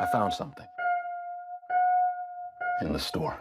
I found something in the store.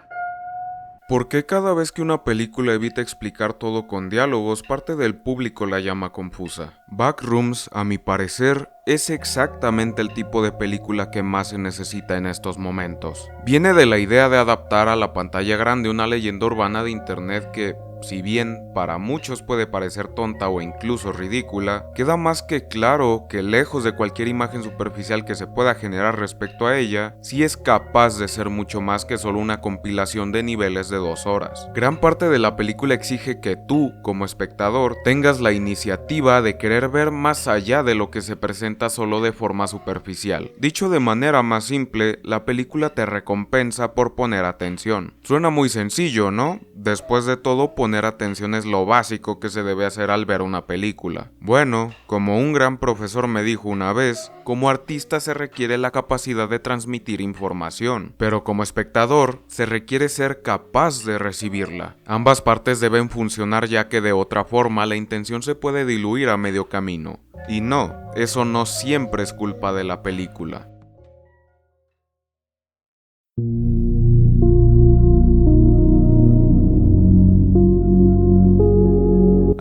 ¿Por qué cada vez que una película evita explicar todo con diálogos, parte del público la llama confusa? Backrooms, a mi parecer, es exactamente el tipo de película que más se necesita en estos momentos. Viene de la idea de adaptar a la pantalla grande una leyenda urbana de internet que, si bien para muchos puede parecer tonta o incluso ridícula, queda más que claro que lejos de cualquier imagen superficial que se pueda generar respecto a ella, sí es capaz de ser mucho más que solo una compilación de niveles de 2 horas. Gran parte de la película exige que tú, como espectador, tengas la iniciativa de querer ver más allá de lo que se presenta solo de forma superficial. Dicho de manera más simple, la película te recompensa por poner atención. Suena muy sencillo, ¿no? Después de todo, poner atención es lo básico que se debe hacer al ver una película. Bueno, como un gran profesor me dijo una vez, como artista se requiere la capacidad de transmitir información, pero como espectador se requiere ser capaz de recibirla. Ambas partes deben funcionar, ya que de otra forma la intención se puede diluir a medio camino. Y no, eso no siempre es culpa de la película.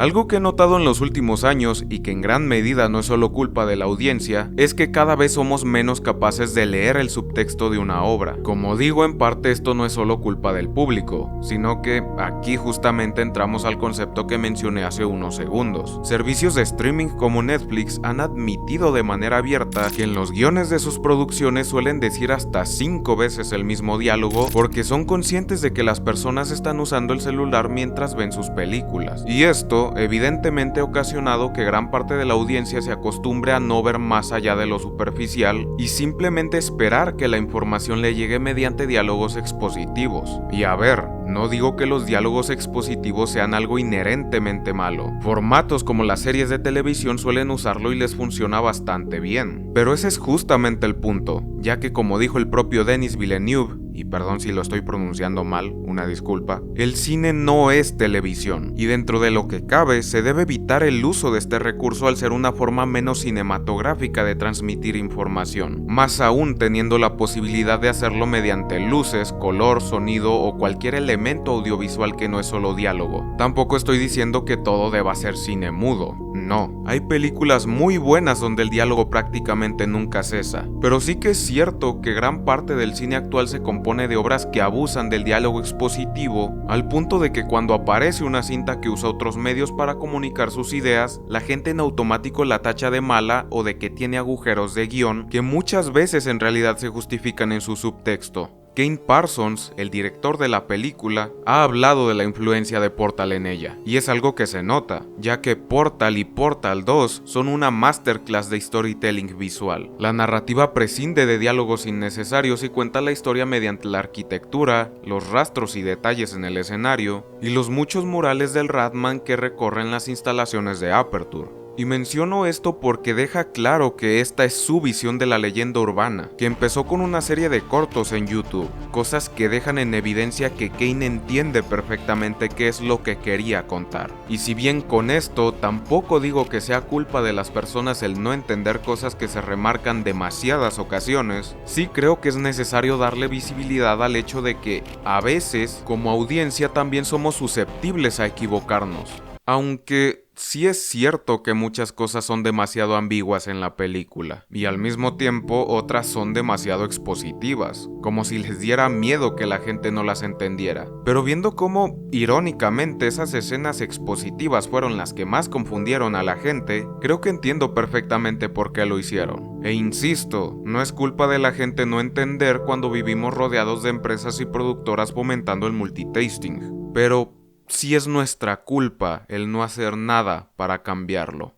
Algo que he notado en los últimos años, y que en gran medida no es solo culpa de la audiencia, es que cada vez somos menos capaces de leer el subtexto de una obra. Como digo, en parte esto no es solo culpa del público, sino que aquí justamente entramos al concepto que mencioné hace unos segundos. Servicios de streaming como Netflix han admitido de manera abierta que en los guiones de sus producciones suelen decir hasta 5 veces el mismo diálogo porque son conscientes de que las personas están usando el celular mientras ven sus películas. Y esto evidentemente ha ocasionado que gran parte de la audiencia se acostumbre a no ver más allá de lo superficial y simplemente esperar que la información le llegue mediante diálogos expositivos. Y a ver, no digo que los diálogos expositivos sean algo inherentemente malo. Formatos como las series de televisión suelen usarlo y les funciona bastante bien. Pero ese es justamente el punto, ya que como dijo el propio Denis Villeneuve, y perdón si lo estoy pronunciando mal, una disculpa, el cine no es televisión, y dentro de lo que cabe se debe evitar el uso de este recurso al ser una forma menos cinematográfica de transmitir información, más aún teniendo la posibilidad de hacerlo mediante luces, color, sonido o cualquier elemento audiovisual que no es solo diálogo. Tampoco estoy diciendo que todo deba ser cine mudo, no, hay películas muy buenas donde el diálogo prácticamente nunca cesa, pero sí que es cierto que gran parte del cine actual se compone de obras que abusan del diálogo expositivo al punto de que cuando aparece una cinta que usa otros medios para comunicar sus ideas, la gente en automático la tacha de mala o de que tiene agujeros de guión que muchas veces en realidad se justifican en su subtexto. Kane Parsons, el director de la película, ha hablado de la influencia de Portal en ella, y es algo que se nota, ya que Portal y Portal 2 son una masterclass de storytelling visual. La narrativa prescinde de diálogos innecesarios y cuenta la historia mediante la arquitectura, los rastros y detalles en el escenario, y los muchos murales del Ratman que recorren las instalaciones de Aperture. Y menciono esto porque deja claro que esta es su visión de la leyenda urbana, que empezó con una serie de cortos en YouTube, cosas que dejan en evidencia que Kane entiende perfectamente qué es lo que quería contar. Y si bien con esto tampoco digo que sea culpa de las personas el no entender cosas que se remarcan demasiadas ocasiones, sí creo que es necesario darle visibilidad al hecho de que, a veces, como audiencia también somos susceptibles a equivocarnos. Aunque sí es cierto que muchas cosas son demasiado ambiguas en la película, y al mismo tiempo otras son demasiado expositivas, como si les diera miedo que la gente no las entendiera. Pero viendo cómo, irónicamente, esas escenas expositivas fueron las que más confundieron a la gente, creo que entiendo perfectamente por qué lo hicieron. E insisto, no es culpa de la gente no entender cuando vivimos rodeados de empresas y productoras fomentando el multitasting, pero sí es nuestra culpa el no hacer nada para cambiarlo.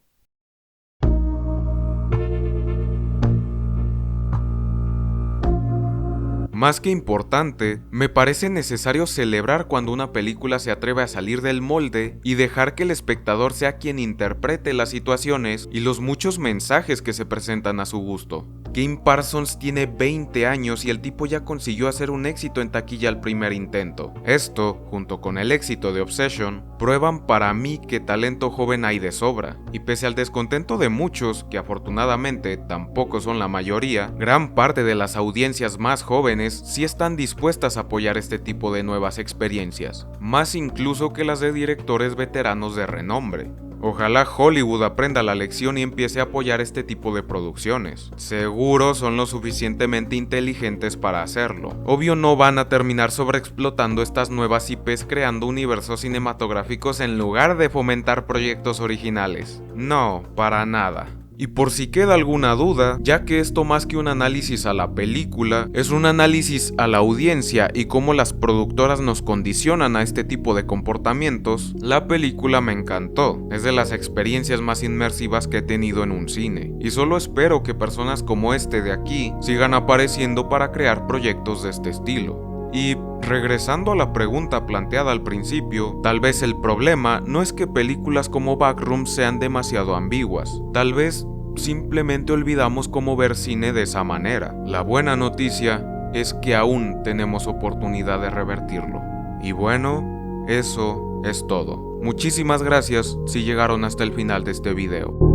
Más que importante, me parece necesario celebrar cuando una película se atreve a salir del molde y dejar que el espectador sea quien interprete las situaciones y los muchos mensajes que se presentan a su gusto. Kim Parsons tiene 20 años y el tipo ya consiguió hacer un éxito en taquilla al primer intento. Esto, junto con el éxito de Obsession, prueban para mí que talento joven hay de sobra. Y pese al descontento de muchos, que afortunadamente tampoco son la mayoría, gran parte de las audiencias más jóvenes sí están dispuestas a apoyar este tipo de nuevas experiencias, más incluso que las de directores veteranos de renombre. Ojalá Hollywood aprenda la lección y empiece a apoyar este tipo de producciones. Seguro son lo suficientemente inteligentes para hacerlo. Obvio no van a terminar sobreexplotando estas nuevas IPs creando universos cinematográficos en lugar de fomentar proyectos originales. No, para nada. Y por si queda alguna duda, ya que esto más que un análisis a la película, es un análisis a la audiencia y cómo las productoras nos condicionan a este tipo de comportamientos, la película me encantó. Es de las experiencias más inmersivas que he tenido en un cine. Y solo espero que personas como este de aquí sigan apareciendo para crear proyectos de este estilo. Y regresando a la pregunta planteada al principio, tal vez el problema no es que películas como Backrooms sean demasiado ambiguas, tal vez simplemente olvidamos cómo ver cine de esa manera. La buena noticia es que aún tenemos oportunidad de revertirlo. Y bueno, eso es todo. Muchísimas gracias si llegaron hasta el final de este video.